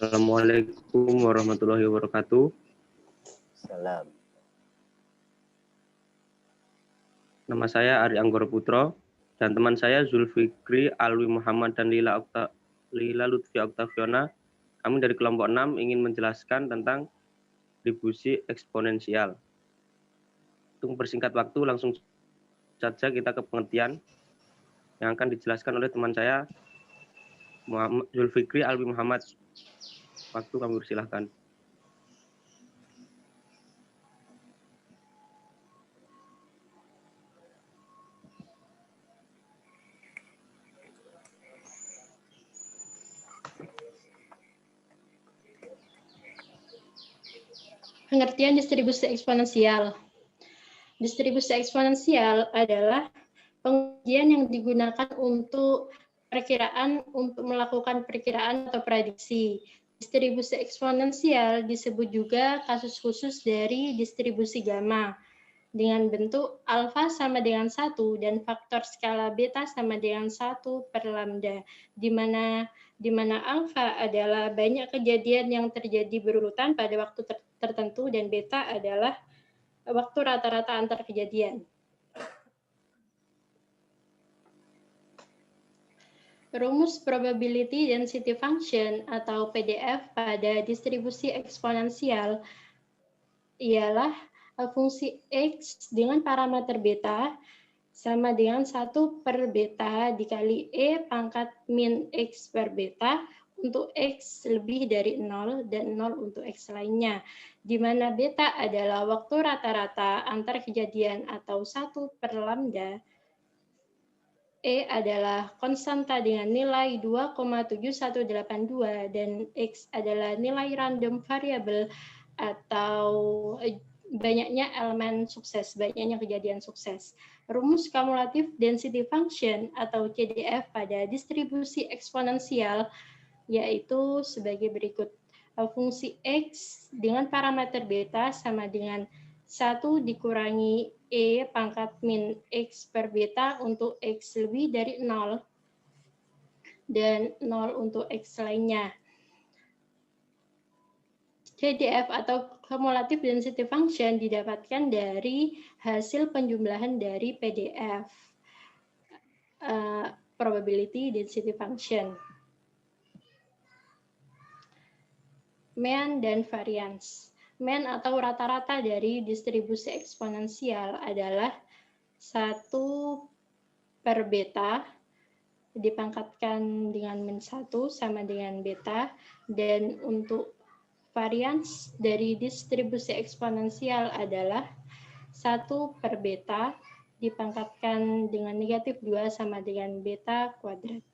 Assalamualaikum warahmatullahi wabarakatuh. Salam. Nama saya Ari Anggoro Putro dan teman saya Zulfikri Alwi Muhammad dan Lila Lutfi Oktaviona. Kami dari kelompok 6 ingin menjelaskan tentang distribusi eksponensial. Untuk mempersingkat waktu, langsung saja kita ke pengertian yang akan dijelaskan oleh teman saya Zulfikri Alwi Muhammad. Waktu kami persilahkan. Pengertian distribusi eksponensial. Distribusi eksponensial adalah pengujian yang digunakan untuk melakukan perkiraan atau prediksi. Distribusi eksponensial disebut juga kasus khusus dari distribusi gamma dengan bentuk alfa sama dengan 1 dan faktor skala beta sama dengan 1 per lambda, di mana alfa adalah banyak kejadian yang terjadi berurutan pada waktu tertentu dan beta adalah waktu rata-rata antar kejadian. Rumus probability density function atau PDF pada distribusi eksponensial ialah fungsi X dengan parameter beta sama dengan 1 per beta dikali E pangkat min X per beta untuk X lebih dari 0 dan 0 untuk X lainnya, di mana beta adalah waktu rata-rata antar kejadian atau 1 per lambda. E adalah konstanta dengan nilai 2,7182 dan X adalah nilai random variabel atau banyaknya elemen sukses, banyaknya kejadian sukses. Rumus cumulative density function atau CDF pada distribusi eksponensial yaitu sebagai berikut. Fungsi X dengan parameter beta sama dengan 1 dikurangi E pangkat min X per beta untuk X lebih dari 0 dan 0 untuk X lainnya. CDF atau cumulative density function didapatkan dari hasil penjumlahan dari PDF, probability density function. Mean dan variance. Mean atau rata-rata dari distribusi eksponensial adalah 1 per beta dipangkatkan dengan min 1 sama dengan beta, dan untuk variance dari distribusi eksponensial adalah 1 per beta dipangkatkan dengan negatif 2 sama dengan beta kuadrat.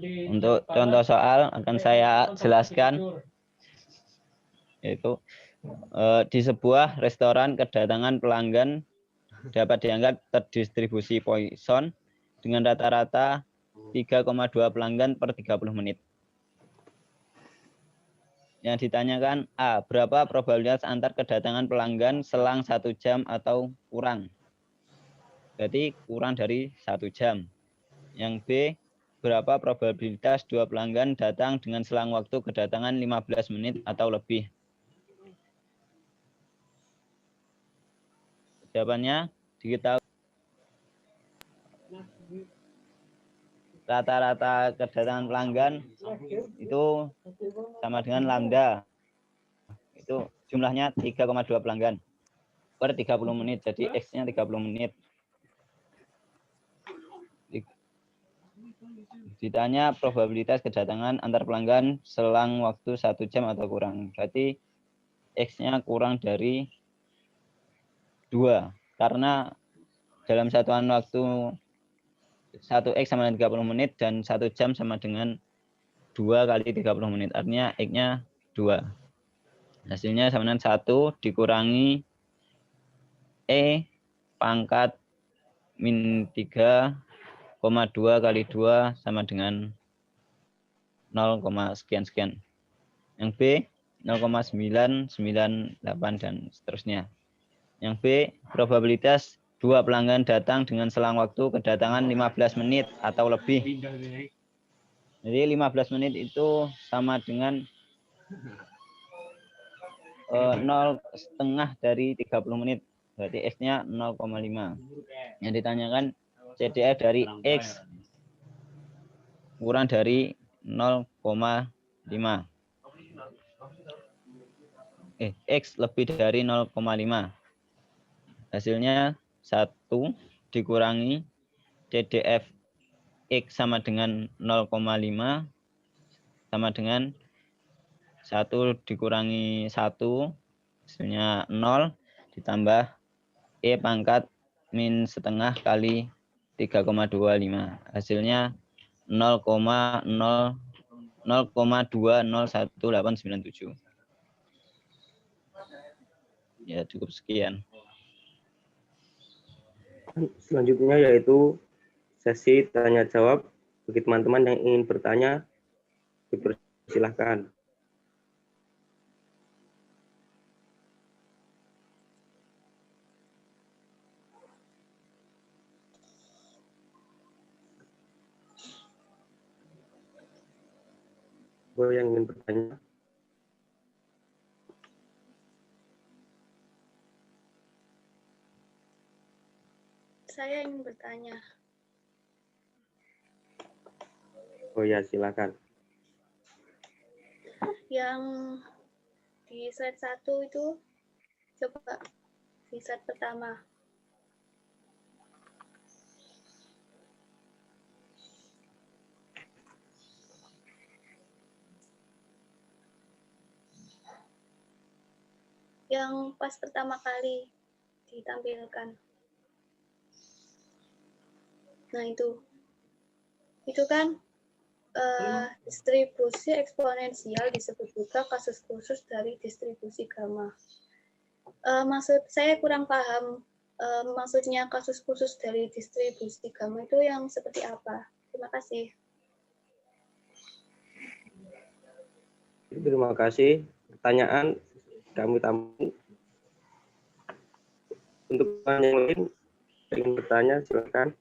Untuk contoh soal akan saya jelaskan, yaitu di sebuah restoran kedatangan pelanggan dapat dianggap terdistribusi Poisson dengan rata-rata 3,2 pelanggan per 30 menit. Yang ditanyakan A, berapa probabilitas antar kedatangan pelanggan selang 1 jam atau kurang? Berarti kurang dari 1 jam. Yang B, berapa probabilitas 2 pelanggan datang dengan selang waktu kedatangan 15 menit atau lebih? Jawabannya diketahui rata-rata kedatangan pelanggan itu sama dengan lambda. Itu jumlahnya 3,2 pelanggan per 30 menit. Jadi X-nya 30 menit. Ditanya probabilitas kedatangan antar pelanggan selang waktu 1 jam atau kurang. Berarti X-nya kurang dari 2. Karena dalam satuan waktu 1X sama dengan 30 menit dan 1 jam sama dengan 2 kali 30 menit. Artinya X-nya 2. Hasilnya sama dengan 1 dikurangi E pangkat min 3,2 kali 2 sama dengan 0, sekian-sekian. Yang B 0,998 dan seterusnya. Yang B, probabilitas 2 pelanggan datang dengan selang waktu kedatangan 15 menit atau lebih. Jadi 15 menit itu sama dengan 0,5 dari 30 menit. Berarti X-nya 0,5. Yang ditanyakan CDF dari X kurang dari 0,5. X lebih dari 0,5. Hasilnya 1 dikurangi CDF X sama dengan 0,5 sama dengan 1 dikurangi 1 hasilnya 0 ditambah E pangkat min setengah kali 3,25 hasilnya 0,201897. Ya cukup sekian. Selanjutnya yaitu sesi tanya jawab. Bagi teman-teman yang ingin bertanya, dipersilahkan. Yang ingin bertanya. Saya ingin bertanya. Oh ya, silakan. Yang di slide 1 itu, coba di slide pertama. Yang pas pertama kali ditampilkan. Nah itu kan distribusi eksponensial disebut juga kasus khusus dari distribusi gamma. Maksud saya kurang paham maksudnya kasus khusus dari distribusi gamma itu yang seperti apa? Terima kasih. Terima kasih. Pertanyaan kami tampung. Untuk yang lain ingin bertanya, silakan.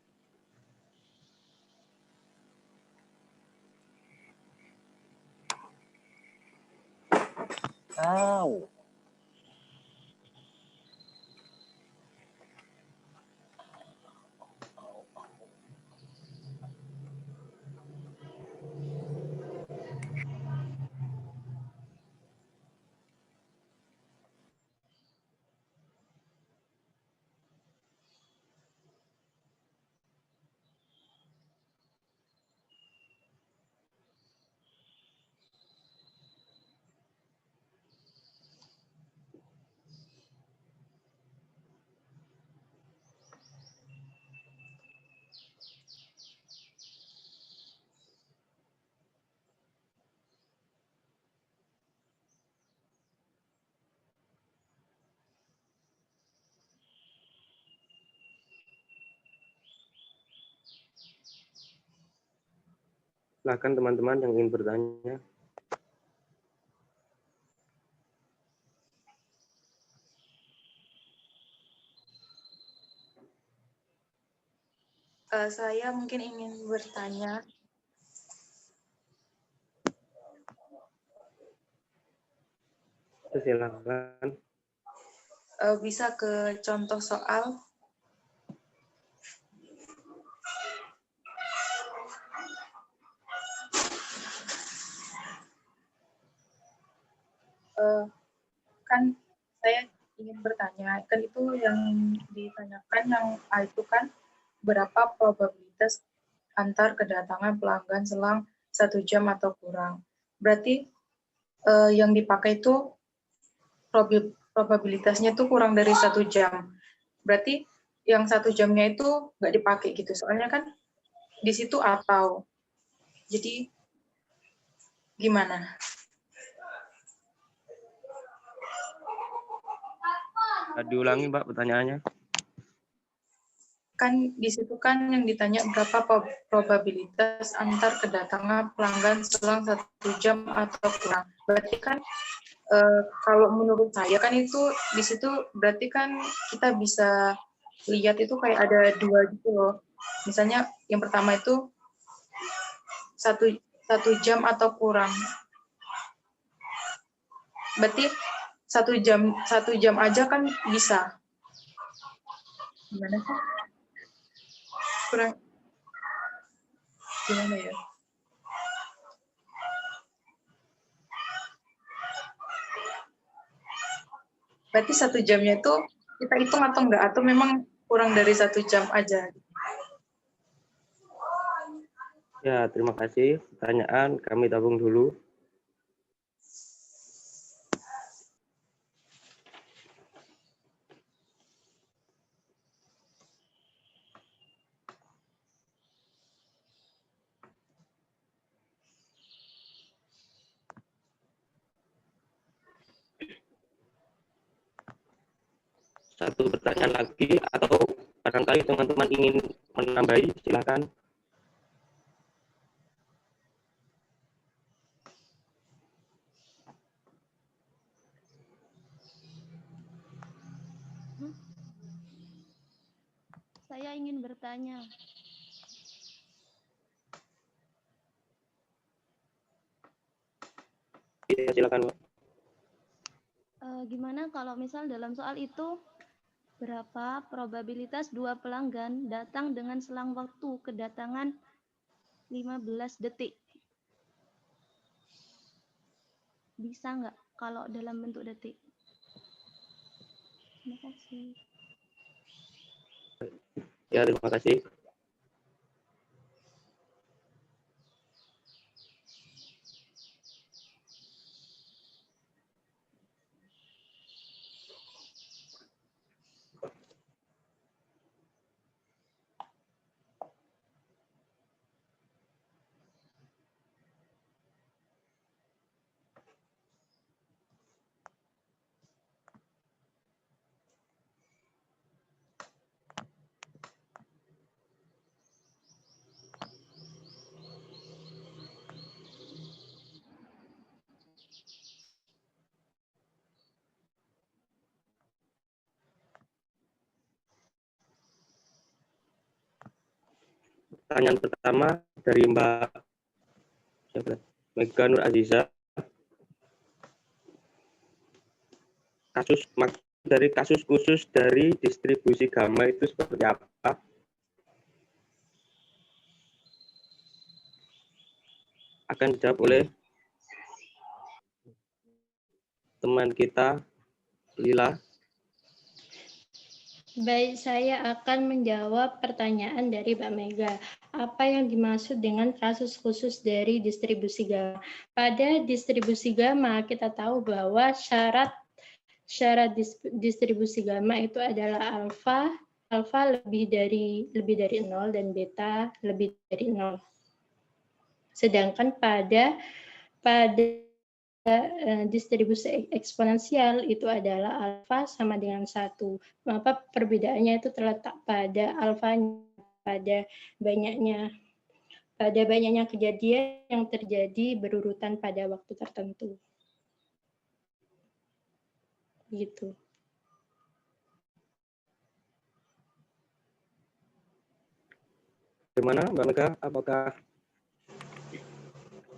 Silakan teman-teman yang ingin bertanya. Saya mungkin ingin bertanya. Silakan. Bisa ke contoh soal. Kan saya ingin bertanya, kan itu yang ditanyakan yang A itu kan berapa probabilitas antar kedatangan pelanggan selang 1 jam atau kurang. Berarti yang dipakai itu probabilitasnya itu kurang dari 1 jam. Berarti yang 1 jamnya itu nggak dipakai gitu. Soalnya kan di situ atau. Jadi gimana? Diulangi, Mbak, pertanyaannya. kan di situ kan yang ditanya berapa probabilitas antar kedatangan pelanggan selang 1 jam atau kurang. Berarti kan kalau menurut saya kan itu di situ berarti kan kita bisa lihat itu kayak ada 2 gitu loh. Misalnya yang pertama itu 1 jam atau kurang. Berarti 1 jam aja kan bisa. Gimana sih? Kurang gimana ya? Berarti 1 jamnya itu kita hitung atau enggak? Atau memang kurang dari 1 jam aja? Ya, terima kasih. Pertanyaan kami tabung dulu. Satu pertanyaan lagi atau barangkali teman-teman ingin menambahi, silakan. Saya ingin bertanya. Ya, silakan. Gimana kalau misal dalam soal itu berapa probabilitas 2 pelanggan datang dengan selang waktu kedatangan 15 detik? Bisa nggak kalau dalam bentuk detik? Terima kasih. Ya, terima kasih. Pertanyaan pertama dari Mbak Mega Nur Aziza. Kasus khusus dari distribusi gamma itu seperti apa? Akan dijawab oleh teman kita, Lila. Baik, saya akan menjawab pertanyaan dari Mbak Mega. Apa yang dimaksud dengan kasus khusus dari distribusi gamma? Pada distribusi gamma, kita tahu bahwa syarat distribusi gamma itu adalah alfa lebih dari 0 dan beta lebih dari 0. Sedangkan pada distribusi eksponensial itu adalah alfa sama dengan 1. Maka perbedaannya itu terletak pada alfanya, pada banyaknya kejadian yang terjadi berurutan pada waktu tertentu. Gitu. Bagaimana Mbak Mega? Apakah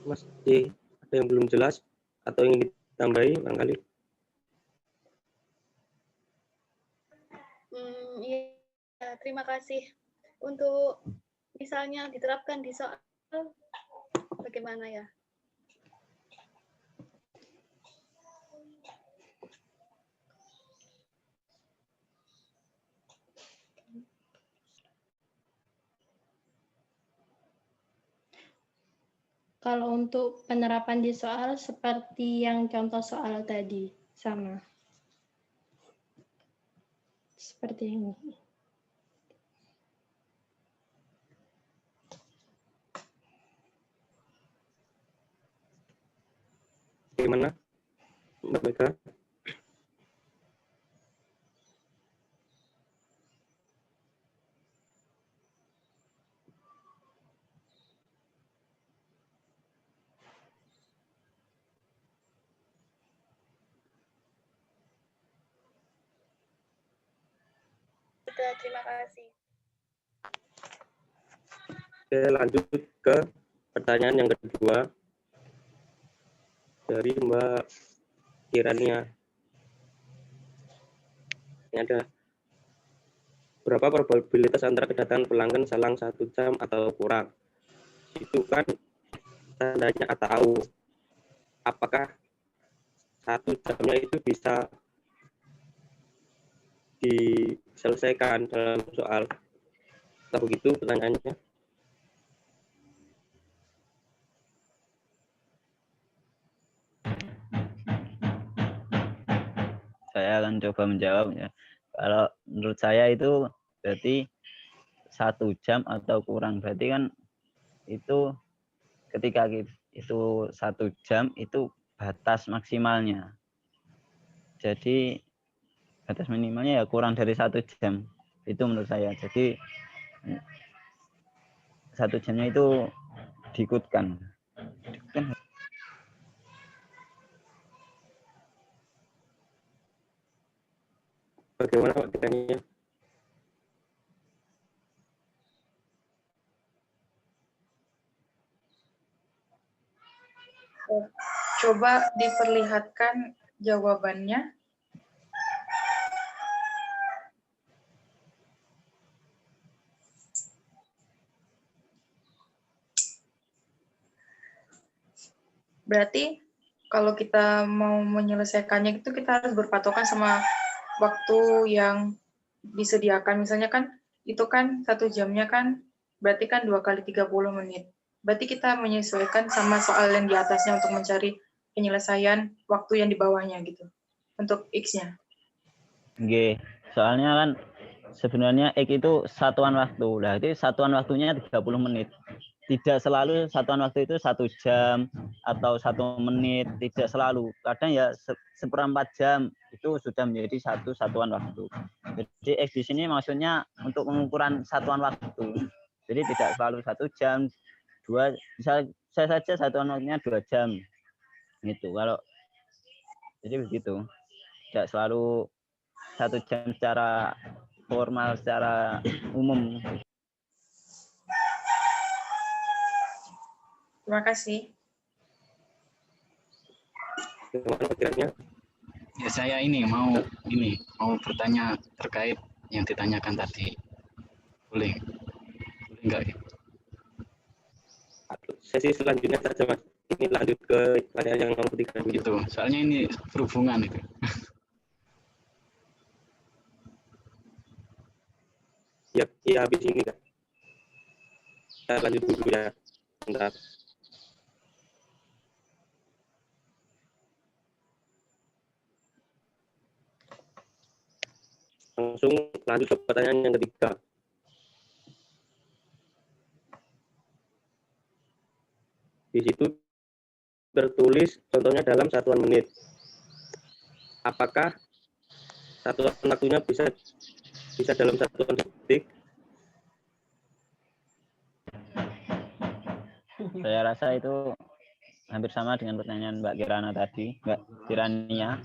masih ada yang belum jelas atau ingin ditambahi barangkali? Iya, terima kasih. Untuk misalnya diterapkan di soal bagaimana ya? Kalau untuk penerapan di soal seperti yang contoh soal tadi, sama. Seperti ini. Bagaimana Mbak Mega? Sudah, terima kasih. Oke, lanjut ke pertanyaan yang kedua dari Mbak Kirania. Ini ada berapa probabilitas antara kedatangan pelanggan selang 1 jam atau kurang? Itu kan tandanya atau. Apakah 1 jamnya itu bisa diselesaikan dalam soal? Atau begitu pertanyaannya? Saya akan coba menjawab ya. Kalau menurut saya itu berarti 1 jam atau kurang. Berarti kan itu ketika itu 1 jam itu batas maksimalnya. Jadi batas minimalnya ya kurang dari 1 jam. Itu menurut saya. Jadi 1 jamnya itu diikutkan. Bagaimana Pak Kirania? Coba diperlihatkan jawabannya. Berarti kalau kita mau menyelesaikannya itu kita harus berpatokan sama waktu yang disediakan. Misalnya kan itu kan 1 jamnya kan berarti kan 2 kali 30 menit. Berarti kita menyesuaikan sama soal yang di atasnya untuk mencari penyelesaian waktu yang di bawahnya gitu. Untuk X-nya. Oke, soalnya kan sebenarnya X itu satuan waktu. Nah, itu satuan waktunya 30 menit. Tidak selalu satuan waktu itu 1 jam atau 1 menit, tidak selalu. Kadang ya seperempat jam itu sudah menjadi satu satuan waktu. Jadi X di sini maksudnya untuk pengukuran satuan waktu. Jadi tidak selalu 1 jam, 2, bisa saja satuan waktunya 2 jam. Gitu. Kalau jadi begitu. Tidak selalu 1 jam secara formal, secara umum. Terima kasih. Bagaimana pikirannya? Ya saya mau bertanya terkait yang ditanyakan tadi. Boleh enggak ya? Sesi selanjutnya saja Mas. Ini lanjut ke pertanyaan yang nomor 3 Itu. Soalnya ini berhubungan itu. Ya habis ini kan. Kita lanjut dulu ya. Bentar. Langsung lanjut ke pertanyaan yang ketiga. Di situ tertulis contohnya dalam satuan menit. Apakah satuan waktunya bisa dalam satuan detik? Saya rasa itu hampir sama dengan pertanyaan Mbak Kirana tadi, Mbak Kirania.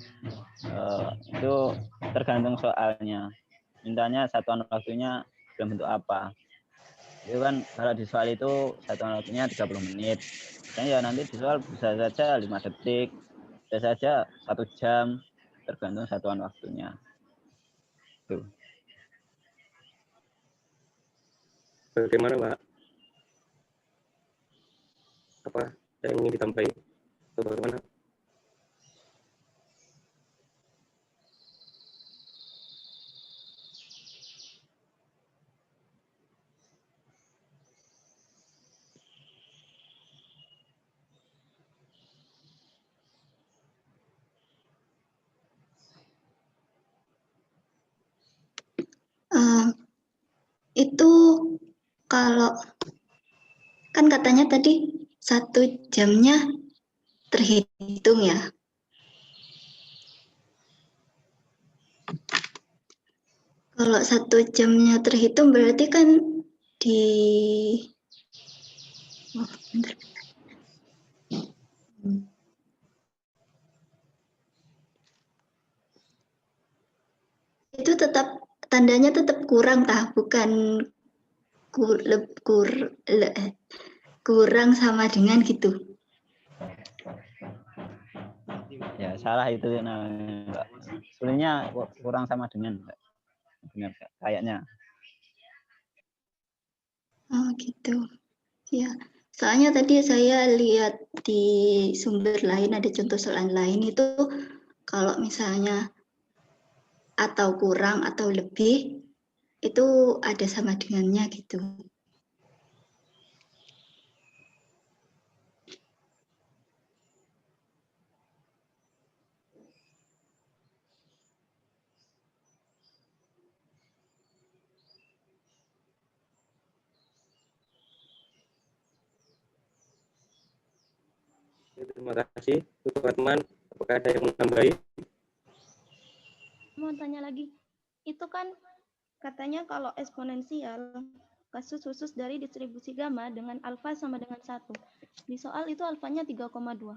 Itu tergantung soalnya. Mintanya satuan waktunya dalam bentuk apa. Itu kan kalau di soal itu satuan waktunya 30 menit. Dan ya nanti di soal bisa saja 5 detik, bisa saja 1 jam, tergantung satuan waktunya. Tuh. Bagaimana Mbak? Apa yang ingin disampaikan? Bagaimana? Itu kalau kan katanya tadi 1 jamnya terhitung ya. Kalau 1 jamnya terhitung berarti kan di itu tetap tandanya tetap kurang tah, bukan kurang sama dengan gitu. Ya, salah itu namanya, Mbak. Sebenarnya kurang sama dengan, Mbak. Benar, Kak. Kayaknya. Oh gitu. Ya, soalnya tadi saya lihat di sumber lain ada contoh soalan lain itu kalau misalnya atau kurang atau lebih itu ada sama dengannya gitu. Terima kasih untuk teman-teman. Apakah ada yang menambahi? Mau tanya lagi, itu kan katanya kalau eksponensial kasus khusus dari distribusi gamma dengan alfa sama dengan 1. Di soal itu alfanya 3,2.